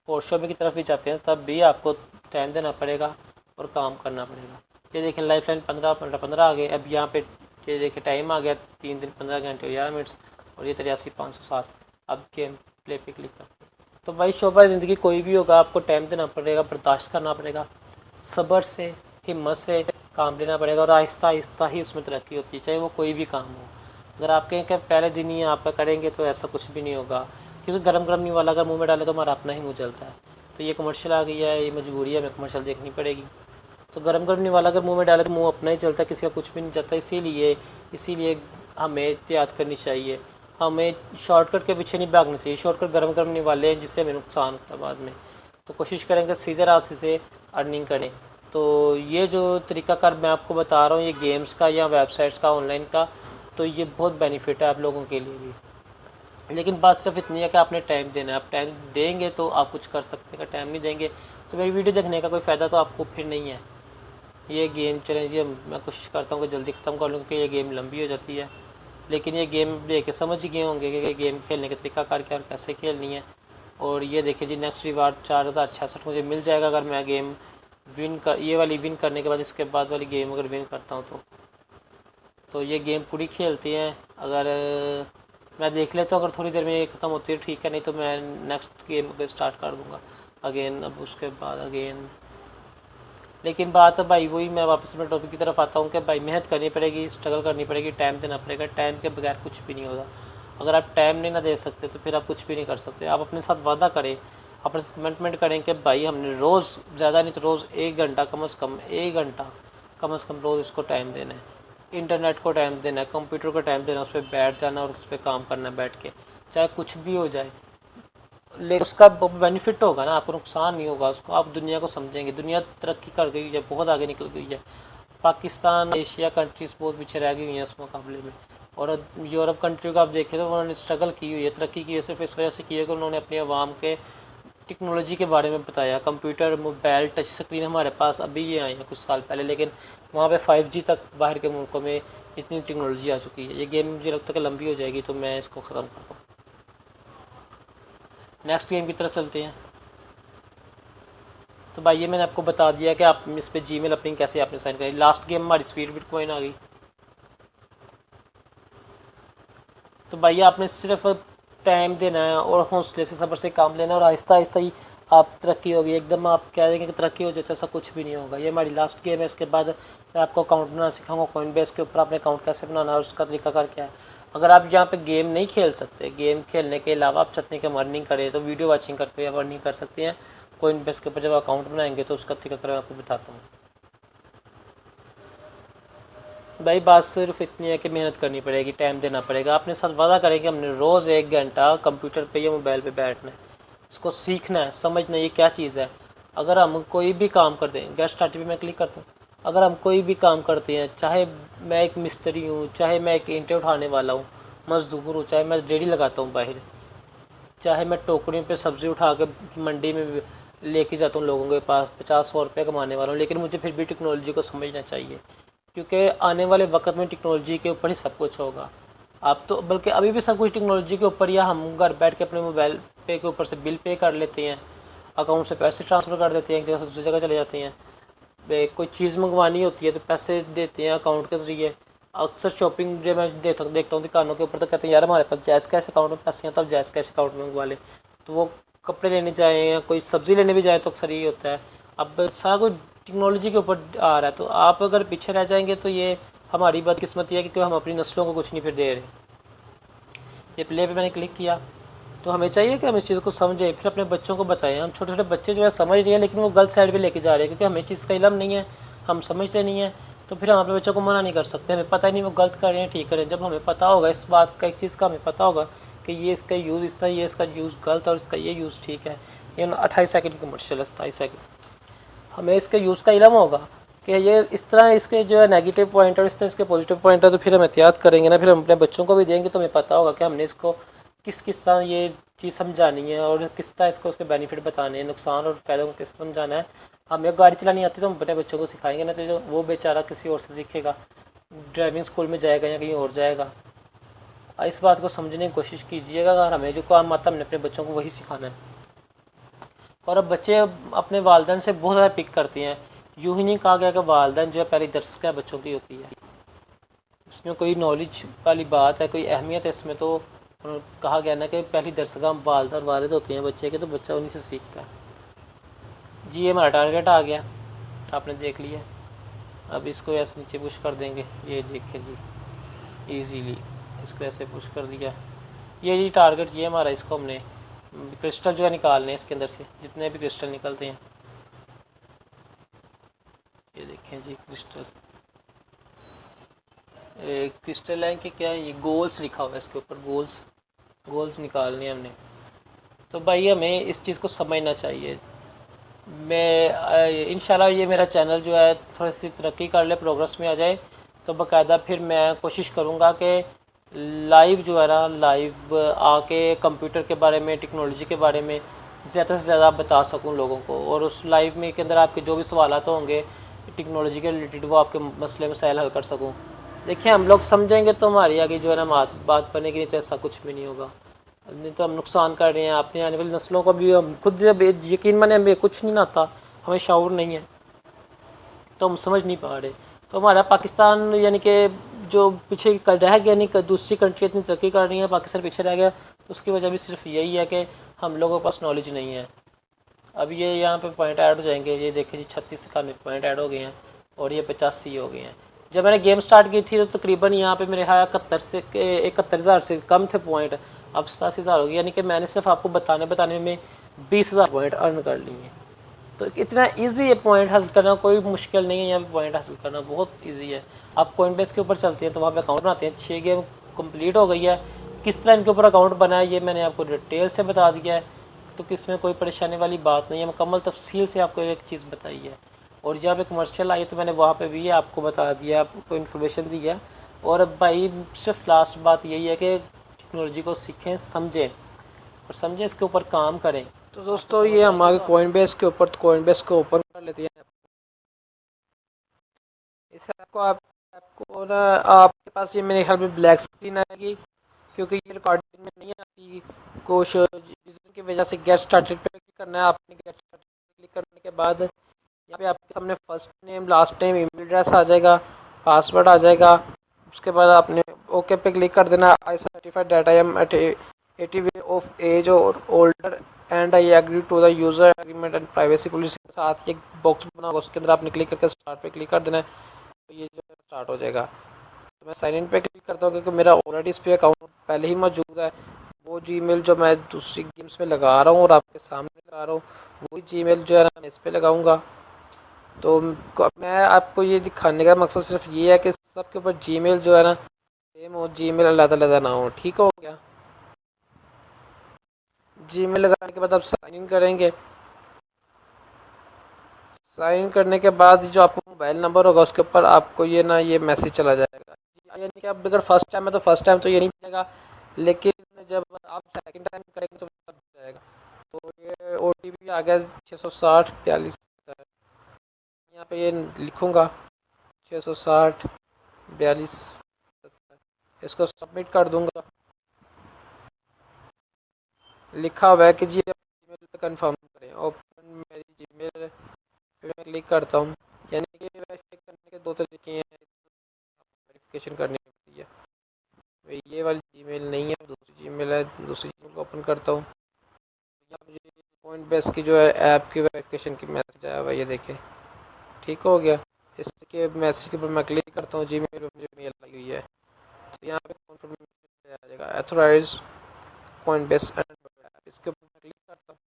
और शोबे की तरफ भी जाते हैं, तब भी आपको टाइम देना पड़ेगा और काम करना पड़ेगा। ये देखें लाइफ लाइन 15 आ गए। अब यहाँ पे ये देखें टाइम आ गया 3 दिन 15 घंटे और 11 मिनट्स और ये 83,507। अब गेम प्ले पे क्लिक करते हैं। तो भाई शोबा ज़िंदगी कोई भी होगा, आपको टाइम देना पड़ेगा, बर्दाश्त करना पड़ेगा, सब्र से हिम्मत से काम लेना पड़ेगा और आहिस्ता आहिस्ता ही उसमें तरक्की होती है, चाहे वो कोई भी काम हो। अगर आप कहें कि पहले दिन ही आप करेंगे तो ऐसा कुछ भी नहीं होगा, क्योंकि गरम गरम नहीं वाला अगर मुंह में डाले तो हमारा अपना ही मुँह जलता है। तो ये कमर्शियल आ गई है, ये मजबूरी है, हमें कमर्शियल देखनी पड़ेगी। तो गरम गरम नहीं वाला अगर मुंह में डाले तो मुंह अपना ही चलता है, किसी का कुछ भी नहीं जाता। इसीलिए हमें एहतियात करनी चाहिए, हमें शॉर्टकट के पीछे नहीं भागना चाहिए। शॉर्टकट गरम गरम नहीं वाले हैं जिससे हमें नुकसान होता है बाद में। तो कोशिश करेंगे सीधे रास्ते से अर्निंग करें। तो ये जो तरीकाकार मैं आपको बता रहा हूँ, ये गेम्स का या वेबसाइट्स का, ऑनलाइन का, तो ये बहुत बेनिफिट है आप लोगों के लिए भी। लेकिन बात सिर्फ इतनी है कि आपने टाइम देना है। आप टाइम देंगे तो आप कुछ कर सकते हैं, अगर टाइम नहीं देंगे तो मेरी वीडियो देखने का कोई फ़ायदा तो आपको फिर नहीं है। ये गेम चैलेंज ये मैं कोशिश करता हूँ कि जल्दी ख़त्म कर लूँ, क्योंकि ये गेम लंबी हो जाती है। लेकिन ये गेम देख के समझ ही गए होंगे कि ये गेम खेलने का तरीकाकार क्या और कैसे खेलनी है। और ये देखिए जी, नेक्स्ट रिवार्ड 4066 मुझे मिल जाएगा अगर मैं गेम विन कर, ये वाली विन करने के बाद इसके बाद वाली गेम अगर विन करता हूँ तो ये गेम पूरी खेलते हैं। अगर मैं देख लेता हूँ, अगर थोड़ी देर में ये ख़त्म होती है ठीक है, नहीं तो मैं नेक्स्ट गेम अगर स्टार्ट कर दूँगा अगेन। अब उसके बाद अगेन, लेकिन बात है भाई वही, मैं वापस अपने टॉपिक की तरफ आता हूँ कि भाई मेहनत करनी पड़ेगी, स्ट्रगल करनी पड़ेगी, टाइम देना पड़ेगा। टाइम के बगैर कुछ भी नहीं होगा। अगर आप टाइम नहीं ना दे सकते तो फिर आप कुछ भी नहीं कर सकते। आप अपने साथ वादा करें, अपने कमिटमेंट करें कि भाई हमने रोज़, ज़्यादा नहीं तो रोज़ 1 घंटा, कम से कम 1 घंटा कम से कम रोज़ इसको टाइम देना है। इंटरनेट को टाइम देना है, कंप्यूटर को टाइम देना है, उस पर बैठ जाना और उस पर काम करना है बैठ के, चाहे कुछ भी हो जाए। लेकिन उसका बेनिफिट होगा ना, आपको नुकसान नहीं होगा उसको। आप दुनिया को समझेंगे, दुनिया तरक्की कर गई है, बहुत आगे निकल गई है। पाकिस्तान, एशिया कंट्रीज़ बहुत पीछे रह गई हुई हैं उस मुकाबले में। और यूरोप कंट्री को आप देखें तो उन्होंने स्ट्रगल की हुई है, तरक्की की है, सिर्फ इस वजह से की है कि उन्होंने अपनी आवाम के टेक्नोलॉजी के बारे में बताया। कंप्यूटर, मोबाइल, टच स्क्रीन हमारे पास अभी ये आई है कुछ साल पहले, लेकिन वहाँ पे 5G तक बाहर के मुल्कों में इतनी टेक्नोलॉजी आ चुकी है। ये गेम मुझे लगता है कि लंबी हो जाएगी, तो मैं इसको ख़त्म कर दूँ। नेक्स्ट गेम की तरफ चलते हैं। तो भाई ये मैंने आपको बता दिया कि आप इस पर जीमेल अपनी कैसे आपने साइन करी। लास्ट गेम हमारी स्पीड बिटकॉइन आ गई। तो भाई आपने सिर्फ टाइम देना है और हौसले से, सब्र से काम लेना, और आहिस्ता आहिस्ता ही आप तरक्की होगी। एकदम आप कह देंगे कि तरक्की हो जाए, ऐसा कुछ भी नहीं होगा। ये हमारी लास्ट गेम है। इसके बाद मैं आपको अकाउंट बनाना सिखाऊंगा, कॉइनबेस के ऊपर आपने अकाउंट कैसे बनाना है, उसका तरीकाकार क्या है। अगर आप यहाँ पे गेम नहीं खेल सकते, गेम खेलने के अलावा आप चाहते हैं कि हम अर्निंग करें, तो वीडियो वॉचिंग करके आप अर्निंग कर सकते हैं। कॉइनबेस के ऊपर जब अकाउंट बनाएंगे तो उसका तरीकाकार मैं आपको बताता हूँ। भाई बात सिर्फ इतनी है कि मेहनत करनी पड़ेगी, टाइम देना पड़ेगा। अपने साथ वादा करें कि हमने रोज़ 1 घंटा कंप्यूटर पे या मोबाइल पे बैठना है, इसको सीखना है, समझना ये क्या चीज़ है। अगर हम कोई भी काम करते हैं, गेट स्टार्ट पे मैं क्लिक करता हूँ। अगर हम कोई भी काम करते हैं, चाहे मैं एक मिस्त्री हूँ, चाहे मैं एक ईंटें उठाने वाला हूँ, मजदूर हूँ, चाहे मैं रेडी लगाता हूँ बाहर, चाहे मैं टोकरियों पे सब्ज़ी उठा के मंडी में लेके जाता हूँ लोगों के पास, 50-100 रुपये कमाने वाला हूँ, लेकिन मुझे फिर भी टेक्नोलॉजी को समझना चाहिए, क्योंकि आने वाले वक्त में टेक्नोलॉजी के ऊपर ही सब कुछ होगा। आप तो बल्कि अभी भी सब कुछ टेक्नोलॉजी के ऊपर, या हम घर बैठ के अपने मोबाइल पे के ऊपर से बिल पे कर लेते हैं, अकाउंट से पैसे ट्रांसफ़र कर देते हैं, एक जगह से दूसरी जगह चले जाते हैं। कोई चीज़ मंगवानी होती है तो पैसे देते हैं अकाउंट के ज़रिए। अक्सर शॉपिंग जो मैं देखता हूँ दुकानों के ऊपर, तो कहते हैं यार हमारे पास जैज़ कैश अकाउंट में पैसे हैं, तो अब जैज़ कैश अकाउंट में मंगवा लें। तो वो कपड़े लेने जाएँ या कोई सब्ज़ी लेने भी जाए तो अक्सर यही होता है। अब सारा कुछ टेक्नोलॉजी के ऊपर आ रहा है, तो आप अगर पीछे रह जाएंगे तो ये हमारी बदकिस्मती है, क्योंकि हम अपनी नस्लों को कुछ नहीं फिर दे रहे। ये प्ले पे मैंने क्लिक किया, तो हमें चाहिए कि हम इस चीज़ को समझें, फिर अपने बच्चों को बताएं। हम छोटे छोटे बच्चे जो है समझ रहे हैं, लेकिन वो गलत साइड पे लेके जा रहे हैं, क्योंकि हमें चीज़ का इल्म नहीं है, हम समझते नहीं हैं। तो फिर हम अपने बच्चों को मना नहीं कर सकते, हमें पता ही नहीं वो गलत कर रहे हैं ठीक कर रहे हैं। जब हमें पता होगा इस बात का, एक चीज़ का हमें पता होगा कि ये इसका यूज़ इस तरह, ये इसका यूज़ गलत और इसका ये यूज़ ठीक है। ये 28 सेकंड कमर्शियल है, 27 सेकंड। हमें इसके यूज़ का इल्म होगा कि ये इस तरह इसके जो है नेगेटिव पॉइंट और इस तरह इसके पॉजिटिव पॉइंट है, तो फिर हम एहतियात करेंगे ना, फिर हम अपने बच्चों को भी देंगे, तो हमें पता होगा कि हमने इसको किस किस तरह ये चीज़ समझानी है और किस तरह इसको उसके बेनिफिट बताने हैं, नुकसान और फ़ायदों को किस समझाना है। हमें गाड़ी चलानी आती है तो हम अपने बच्चों को सिखाएंगे ना, तो जो वो बेचारा किसी और से सीखेगा, ड्राइविंग स्कूल में जाएगा या कहीं और जाएगा। इस बात को समझने की कोशिश कीजिएगा। अगर हमें जो काम आता है हमने अपने बच्चों को वही सिखाना है। और अब बच्चे अपने वालिदैन से बहुत ज़्यादा पिक करते हैं। यूँ ही नहीं कहा गया कि वालिदैन जो है पहली दर्स क्या बच्चों की होती है, इसमें कोई नॉलेज वाली बात है, कोई अहमियत है इसमें। तो कहा गया ना कि पहली दरसगाह वालिद और वालिद होती हैं बच्चे के, तो बच्चा उन्हीं से सीखता है। जी ये हमारा टारगेट आ गया, आपने देख लिया। अब इसको ऐसे नीचे पुश कर देंगे, ये देखें जी इजीली इसको ऐसे पुश कर दिया। ये जी टारगेट ये हमारा, इसको हमने क्रिस्टल जो है निकालने हैं इसके अंदर से, जितने भी क्रिस्टल निकलते हैं। ये देखें जी क्रिस्टल, क्रिस्टल लाइन के क्या है, ये गोल्स लिखा हुआ है इसके ऊपर, गोल्स निकालने हैं हमने। तो भाई हमें इस चीज़ को समझना चाहिए। मैं इंशाल्लाह ये मेरा चैनल जो है थोड़ी सी तरक्की कर ले, प्रोग्रेस में आ जाए, तो बाकायदा फिर मैं कोशिश करूँगा कि लाइव जो है ना, लाइव आके कंप्यूटर के बारे में, टेक्नोलॉजी के बारे में ज़्यादा से ज़्यादा बता सकूँ लोगों को। और उस लाइव में के अंदर आपके जो भी सवालात होंगे टेक्नोलॉजी के रिलेटेड, वो आपके मसले मसाइल हल कर सकूँ। देखिए हम लोग समझेंगे तो हमारी आगे जो है ना बात बनेगी, नहीं तो ऐसा कुछ भी नहीं होगा। नहीं तो हम नुकसान कर रहे हैं अपनी आने वाली नस्लों को भी। हम खुद जब यकीन माने हमें कुछ नहीं आता, हमें शऊर नहीं है, तो हम समझ नहीं पा रहे। तो हमारा पाकिस्तान यानी कि जो पीछे रह गया, नहीं दूसरी कंट्री इतनी तरक्की कर रही है, पाकिस्तान पीछे रह गया, उसकी वजह भी सिर्फ यही है कि हम लोगों के पास नॉलेज नहीं है। अब ये यहाँ पे पॉइंट ऐड हो जाएंगे, ये देखिए जी 36 पॉइंट ऐड हो गए हैं और ये 85 हो गए हैं। जब मैंने गेम स्टार्ट की थी तो तकरीबन यहाँ पे मेरे ख्याल 71,000 से कम थे पॉइंट, अब 87,000 हो गए। यानी कि मैंने सिर्फ आपको बताने में 20,000 पॉइंट अर्न कर लिए हैं। तो इतना इजी है पॉइंट हासिल करना, कोई मुश्किल नहीं है यहाँ पे पॉइंट हासिल करना, बहुत इजी है। आप कॉइनबेस के ऊपर चलते हैं तो वहाँ पे अकाउंट बनाते हैं। 6 गेम कंप्लीट हो गई है। किस तरह इनके ऊपर अकाउंट बना है ये मैंने आपको डिटेल से बता दिया है। तो इसमें कोई परेशानी वाली बात नहीं है, मुकम्मल तफसील से आपको एक चीज़ बताई है। और जहाँ पे कमर्शियल आई तो मैंने वहाँ पे भी आपको बता दिया, आपको इन्फॉर्मेशन दी है। और अब भाई सिर्फ लास्ट बात यही है कि टेक्नोलॉजी को सीखें, समझें और समझें, इसके ऊपर काम करें। तो दोस्तों ये हम आगे कोइनबेस के ऊपर, तो कोइनबेस को ओपन कर लेते हैं। इस आपको ना आपके पास ये मेरे ख्याल में ब्लैक स्क्रीन आएगी, क्योंकि ये रिकॉर्डिंग में नहीं आती कुछ रीज़न की वजह से। गेट स्टार्टेड पे क्लिक करना है आपने। गेट स्टार्टेड पे क्लिक करने के बाद यहाँ पे आपके सामने first name, last name, email address आ जाएगा, पासवर्ड आ जाएगा। उसके बाद आपने ओके पे क्लिक कर देना। I certified that I am at 80 of age और older and I agree to the user agreement and privacy policy के साथ एक बॉक्स बना होगा, उसके अंदर आपने क्लिक करके स्टार्ट पे क्लिक कर देना है। तो ये जो स्टार्ट हो जाएगा। तो मैं साइन इन पे क्लिक करता हूँ, क्योंकि मेरा ऑलरेडी इस पे अकाउंट पहले ही मौजूद है। वो जीमेल जो मैं दूसरी गेम्स में लगा रहा हूँ और आपके सामने लगा रहा हूँ, वही जीमेल जो है ना मैं इस पे लगाऊंगा। तो मैं आपको ये दिखाने का मकसद सिर्फ ये है कि सबके ऊपर जीमेल जो है ना सेम हो, जीमेल अलग अलग ना हो। ठीक हो गया। जीमेल लगाने के बाद आप साइन इन करेंगे। साइन इन करने के बाद जो आपको मोबाइल नंबर होगा उसके ऊपर आपको ये मैसेज चला जाएगा। यानी कि अब अगर फर्स्ट टाइम है तो फर्स्ट टाइम तो ये नहीं जाएगा, लेकिन जब आप सेकंड टाइम करेंगे तो तब जाएगा। तो ये OTP आ गया 660 42। यहाँ पे ये लिखूँगा 660 42। इसको सबमिट कर दूँगा। लिखा हुआ है कि जी जीमेल पे कंफर्म करें। ओपन मेरी जीमेल पे मैं क्लिक करता हूँ। यानी कि वेरीफाई करने के दो तरीके हैं, वेरिफिकेशन करनी होती है। भाई ये वाली जीमेल नहीं है, दूसरी जीमेल है। दूसरी जीमेल को ओपन करता हूँ। यहाँ मुझे कोइनबेस की जो है ऐप की वेरिफिकेशन की मैसेज आया हुआ, ये देखें। ठीक हो गया। इसके मैसेज के ऊपर मैं क्लिक करता हूँ। जीमेल पे मुझे मेल आई हुई है, तो यहाँ पे कॉन्फर्मेशन आ जाएगा एथोराइज कोइनबेस एंड। इसके ऊपर मैं क्लिक करता हूँ,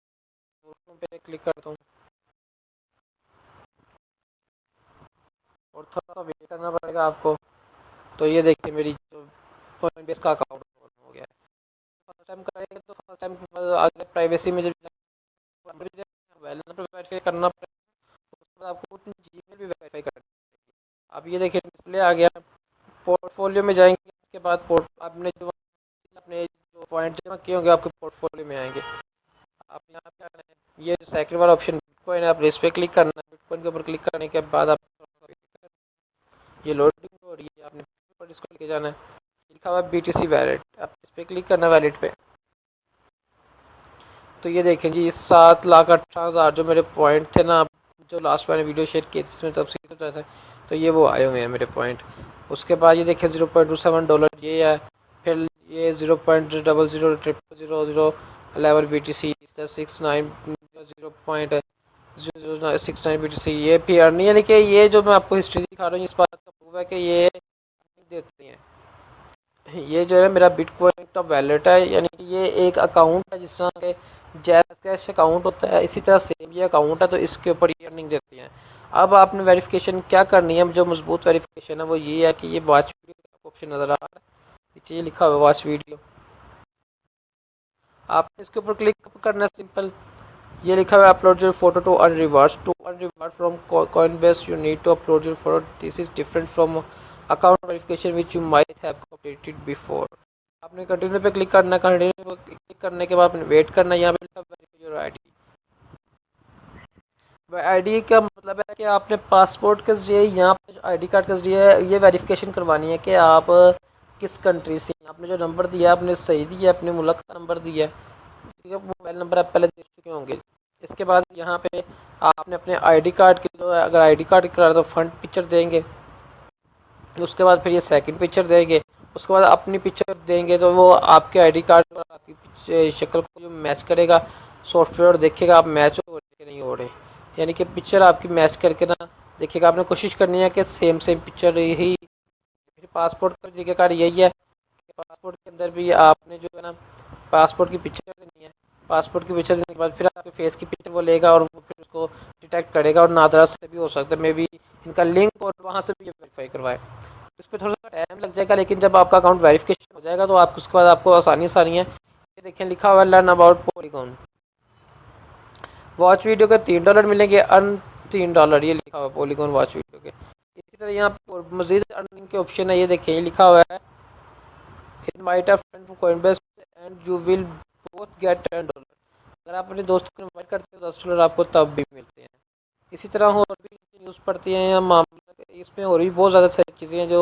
पे क्लिक करता हूँ और थोड़ा सा वेट करना पड़ेगा आपको। तो ये देखिए मेरी जो कोइनबेस का अकाउंट हो गया है। फर्स्ट टाइम करेंगे तो फर्स्ट टाइम आगे प्राइवेसी में जब मोबाइल नंबर वेरीफाई करना पड़ेगा, उसके बाद आपको जीमेल भी वेरीफाई करना पड़ेगी। अब ये देखिए डिस्प्ले आ गया। पोर्टफोलियो में जाएंगे, इसके बाद आपने जो पॉइंट जमा किए होंगे आपके पोर्टफोलियो में आएंगे। आप यहाँ पे आना है, ये सेकंड वाला ऑप्शन बिटकॉइन है, आप इस पे क्लिक करना है। बिटकॉइन के ऊपर क्लिक करने के बाद आप ये लोडिंग हो रही है, आपने पर इसको लेके जाना है। लिखा हुआ है BTC वैलेट, आप इस पर क्लिक करना है वैलेट पे। तो ये देखें जी 7,18,000 जो मेरे पॉइंट थे ना, जो लास्ट मैंने वीडियो शेयर की थी इसमें तफसील होता था, तो ये वो आए हुए हैं मेरे पॉइंट। उसके बाद ये देखिए $0.27 ये है। फिर ये 0.000011 BTC 69 BTC ये भी अर्निंग। यानी कि ये जो मैं आपको हिस्ट्री दिखा रहा हूँ इस बात का प्रूफ है कि ये देते हैं। ये जो है मेरा बिटकॉइन का वैलेट है, यानी कि ये एक अकाउंट है जिस तरह के जैज़ कैश अकाउंट होता है, इसी तरह सेम ये अकाउंट है। तो इसके ऊपर ये अर्निंग देती हैं। अब आपने वेरिफिकेशन क्या करनी है, जो मजबूत वेरिफिकेशन है वो ये है कि ये वॉच वीडियो का ऑप्शन नज़र आ रहा है, नीचे ये लिखा हुआ है वॉच वीडियो। आपने इसके ऊपर क्लिक करना है सिंपल। ये लिखा हुआ है upload your photo to earn rewards. To earn reward from Coinbase you need to upload your photo. This is different from account verification which you might have completed before. आपने continue पे click करना है। Continue पे click करने के बाद आपने wait करना है। यहाँ पे लिखा वेरीफाई योर आईडी। आईडी का मतलब है कि आपने पासपोर्ट के जरिए, यहाँ पे आईडी कार्ड के जरिए ये वेरिफिकेशन करवानी है कि आप किस कंट्री से। आपने जो नंबर दिया आपने सही दिया, अपने मुल्क का नंबर दिया, ठीक है। मोबाइल नंबर आप पहले देख चुके होंगे। इसके बाद यहाँ पे आपने अपने आईडी कार्ड की जो है, अगर आईडी कार्ड करा तो फ्रंट पिक्चर देंगे। उसके बाद फिर ये सेकंड पिक्चर देंगे। उसके बाद अपनी पिक्चर देंगे, तो वो आपके आईडी कार्ड और आपकी शक्ल को जो मैच करेगा सॉफ्टवेयर देखेगा आप मैच हो रहे नहीं हो रहे। यानी कि पिक्चर आपकी मैच करके ना देखिएगा। आपने कोशिश करनी है कि सेम सेम पिक्चर ही। पासपोर्ट का तरीक़ाकार यही है कि पासपोर्ट के अंदर भी आपने जो है ना पासपोर्ट की पिक्चर देनी है। पासपोर्ट की पिक्चर देने के बाद फिर आपके फेस की पिक्चर वो लेगा और वो फिर उसको डिटेक्ट करेगा। और नादरा से भी हो सकता है, मे बी इनका लिंक और वहाँ से भी वेरीफाई करवाए। उस पर थोड़ा सा टाइम लग जाएगा, लेकिन जब आपका अकाउंट वेरिफिकेशन हो जाएगा तो आप उसके बाद आपको आसानी है। ये देखें लिखा हुआ है learn about polygon. Watch video के $3 मिलेंगे, अर्न $3 ये लिखा हुआ पॉलीगॉन वॉच वीडियो के। इसी तरह यहाँ पर मजीद अर्निंग के ऑप्शन है, ये देखिए ये लिखा हुआ है invite a friend to Coinbase and you will both get $10। अगर आप अपने दोस्तों को इनवाइट करते हैं तो $10 आपको तब भी मिलते हैं। इसी तरह और भी न्यूज़ पढ़ती हैं या मामला, इसमें और भी बहुत ज़्यादा सारी चीज़ें हैं जो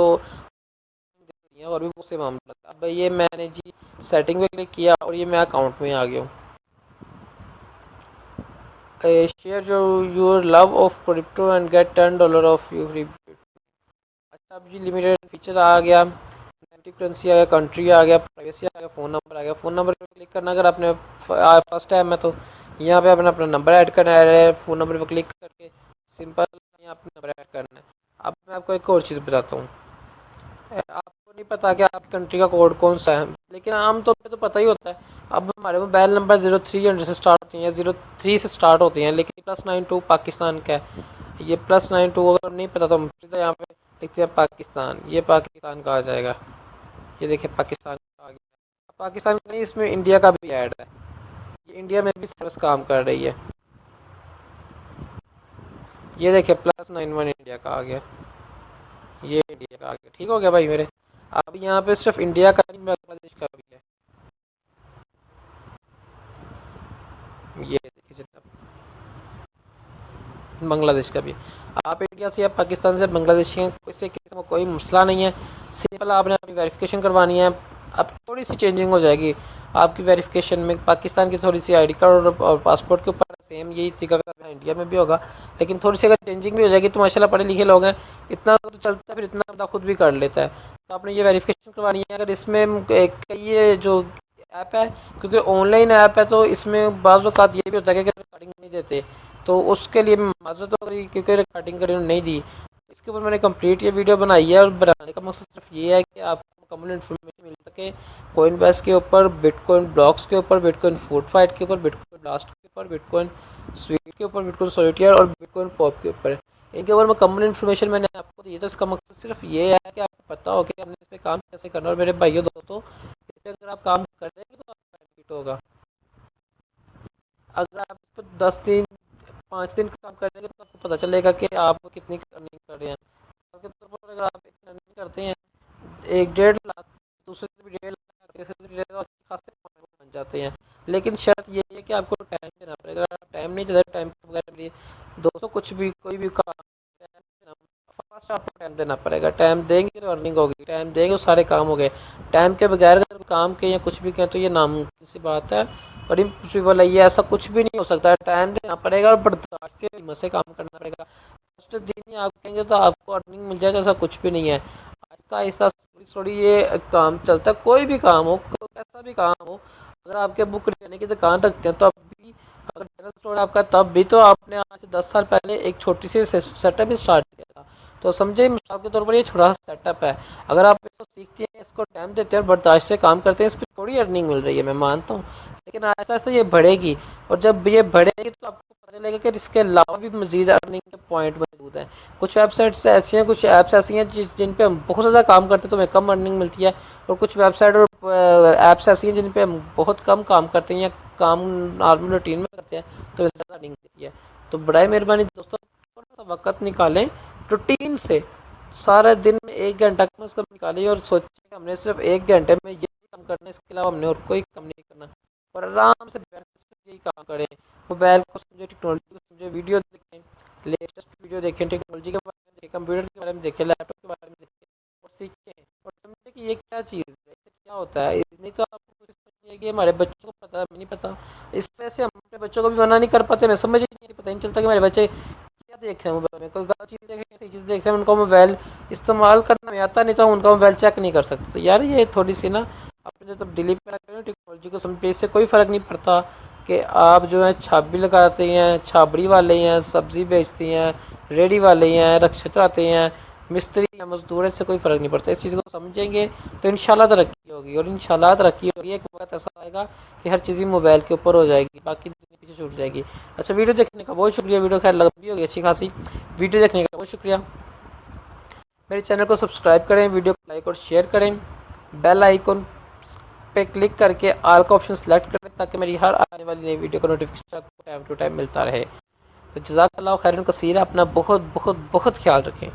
और भी बहुत से मामला। अब ये मैंने जी सेटिंग पे क्लिक किया और ये मैं अकाउंट में आ गया हूँ। Share your love of crypto and get $10 off you free. अच्छा अब जी लिमिटेड फीचर आ गया, नेटिव करेंसी आ गया, कंट्री आ गया, प्राइवेसी आ गया, फ़ोन नंबर आ गया। फ़ोन नंबर पर क्लिक करना, अगर आपने फर्स्ट टाइम है तो यहाँ पे अपना नंबर ऐड करना है। फ़ोन नंबर पर क्लिक करके सिंपल यहाँ अपना नंबर ऐड करना है। अब मैं आपको एक और चीज़ बताता हूँ, आपको नहीं पता कि आपकी कंट्री का कोड कौन सा है, लेकिन आमतौर पे तो पता ही होता है। अब हमारे मोबाइल नंबर 0300 से स्टार्ट होती हैं, 03 से स्टार्ट होती हैं, लेकिन +92 पाकिस्तान का है। ये +92 अगर नहीं पता तो हम सीधा यहाँ पे लिखते हैं पाकिस्तान, ये पाकिस्तान का आ जाएगा। ये देखिए पाकिस्तान का आ गया। पाकिस्तान का नहीं, इसमें इंडिया का भी ऐड है, ये इंडिया में भी सर्विस काम कर रही है। ये देखिए +91 इंडिया का आ गया, ये इंडिया का आ गया। ठीक हो गया भाई मेरे। अब यहाँ पे सिर्फ इंडिया का नहीं, बांग्लादेश का भी है। ये देखिए जितना बांग्लादेश का भी, आप इंडिया से या पाकिस्तान से बांग्लादेशी हैं, इससे किसी को कोई मसला नहीं है। सिंपल आपने अपनी वेरिफिकेशन करवानी है। अब थोड़ी सी चेंजिंग हो जाएगी आपकी वेरिफिकेशन में, पाकिस्तान की थोड़ी सी आईडी कार्ड और पासपोर्ट के ऊपर सेम यही तरीका का इंडिया में भी होगा, लेकिन थोड़ी सी अगर चेंजिंग भी हो जाएगी तो माशाल्लाह पढ़े लिखे लोग हैं, इतना तो चलता है, फिर इतना बंदा खुद भी कर लेता है। तो आपने ये वेरिफिकेशन करवानी है। अगर इसमें कई ये जो ऐप है, क्योंकि ऑनलाइन ऐप है तो इसमें बाज़ औक़ात ये भी होता है कि रिकॉर्डिंग नहीं देते, तो उसके लिए मैं माज़रत हो रही, क्योंकि रिकॉर्डिंग कर नहीं दी। इसके ऊपर मैंने कंप्लीट ये वीडियो बनाई है, और बनाने का मकसद सिर्फ ये है कि आपको मुकम्मल इन्फॉर्मेशन मिल सके कोइनबेस के ऊपर, बिटकॉइन ब्लॉक्स के ऊपर, बिटकॉइन फूड फाइट के ऊपर, बिटकॉइन ब्लास्ट के ऊपर, बिटकॉइन स्वीट के ऊपर, बिटकॉइन सॉलिटेयर और बिटकॉइन पॉप के ऊपर। इनके ऊपर मुकम्मल इन्फॉर्मेशन मैंने आपको दी है, तो इसका मकसद सिर्फ ये है कि आपको पता हो कि हमने इस पर काम कैसे करना है। और मेरे भाइयों दोस्तों, इस पर अगर आप काम करेंगे तो आपका बेनिफिट होगा। अगर आप इस पर 10 दिन 5 दिन काम करेंगे तो आपको पता चलेगा कि आप कितनी अर्निंग कर रहे हैं। के तौर पर अगर आप एक अर्निंग करते हैं 1-1.5 लाख, दूसरे से भी 1.5 लाख, तीसरे से भी 1.5 लाख, अच्छे खासे बन जाते हैं। लेकिन शर्त ये है कि आपको टाइम देना पड़ेगा। अगर आप टाइम नहीं देते, टाइम वगैरह दोस्तों कुछ भी कोई भी काम फर्स्ट आपको टाइम देना पड़ेगा। टाइम देंगे तो अर्निंग होगी, टाइम देंगे तो सारे काम हो गए। टाइम के बगैर अगर काम के या कुछ भी कहें तो ये नामुमकिन सी बात है और इम्पॉसिबल है, ये ऐसा कुछ भी नहीं हो सकता है। टाइम देना पड़ेगा और बर्दाश्त से हिम्मत से काम करना पड़ेगा। फर्स्ट दिन ही आप कहेंगे तो आपको अर्निंग मिल जाएगा, ऐसा कुछ भी नहीं है। आहिस्ता आहिस्ता थोड़ी थोड़ी ये काम चलता है। कोई भी काम हो, कैसा भी काम हो, अगर आपके बुक रहने की दुकान रखते हैं तो अभी, अगर जनरल स्टोर आपका, तब भी तो आपने आज से 10 साल पहले एक छोटी सी सेटअप स्टार्ट किया था। तो समझे, मिसाल के तौर पर ये छोटा सा सेटअप है। अगर आप इसको सीखते हैं, इसको टाइम देते हैं और बर्दाश्त से काम करते हैं, इस पर थोड़ी अर्निंग मिल रही है, मैं मानता हूँ, लेकिन आहिस्ता आहिस्ता ये बढ़ेगी। और जब ये बढ़ेगी तो आपको पता चलेगा कि इसके अलावा भी मज़ीद अर्निंग के पॉइंट मौजूद हैं। कुछ वेबसाइट्स ऐसी हैं, कुछ ऐप्स ऐसी हैं जिन पे हम बहुत ज़्यादा काम करते हैं तो हमें कम अर्निंग मिलती है, और कुछ वेबसाइट और ऐप्स ऐसी हैं जिन पे हम बहुत कम काम करते हैं या काम नॉर्मल रूटीन में करते हैं तो हमें ज़्यादा अर्निंग मिलती है। तो बड़ा मेहरबानी दोस्तों, थोड़ा सा वक्त निकालें रूटीन से, सारे दिन में 1 घंटा कम से कम निकालिए और सोचिए कि हमने सिर्फ 1 घंटे में ये काम करना है, इसके अलावा हमने और कोई काम नहीं करना। और आराम से बैठ के यही काम करें। मोबाइल को समझे, टेक्नोलॉजी को समझे, वीडियो देखें, लेटेस्ट वीडियो देखें, टेक्नोलॉजी के बारे में देखें, कंप्यूटर के बारे में देखें, लैपटॉप के बारे में देखें और सीखें और समझें कि ये क्या चीज़ है, इससे क्या होता है। नहीं तो आपको कुछ समझिए कि हमारे बच्चों को पता है, हमें नहीं पता। इस वजह से हम अपने बच्चों को भी मना नहीं कर पाते। मैं समझ ही नहीं, पता नहीं चलता कि हमारे बच्चे क्या देख रहे हैं मोबाइल में, कोई गलत चीज़ देख रहे हैं, सही चीज़ देख रहे हैं। उनको मोबाइल इस्तेमाल करना में आता नहीं तो उनका मोबाइल चेक नहीं कर सकते। तो यार ये थोड़ी सी ना अपने तब्दीली पैदा करें, टेक्नोलॉजी को समझे। इससे कोई फ़र्क नहीं पड़ता कि आप जो है छाबी लगाते हैं, छाबड़ी वाले हैं, सब्ज़ी बेचते हैं, रेडी वाले हैं, रिक्शा चलाते हैं, मिस्त्री या मजदूर, इससे कोई फ़र्क नहीं पड़ता। इस चीज़ को समझेंगे तो इंशाल्लाह तरक्की होगी, और इंशाल्लाह तरक्की होगी। एक वक्त ऐसा आएगा कि हर चीज़ मोबाइल के ऊपर हो जाएगी, बाकी दुनिया पीछे छूट जाएगी। अच्छा, वीडियो देखने का बहुत शुक्रिया। वीडियो खैर लंबी होगी अच्छी खासी, वीडियो देखने का बहुत शुक्रिया। मेरे चैनल को सब्सक्राइब करें, वीडियो को लाइक और शेयर करें, बेल आइकन पे क्लिक करके ऑल का ऑप्शन सेलेक्ट करें ताकि मेरी हर आने वाली नई वीडियो का नोटिफिकेशन आपको टाइम टू टाइम मिलता रहे। तो जज़ाकल्लाहु खैरन कसीरा, अपना बहुत बहुत बहुत ख्याल रखें।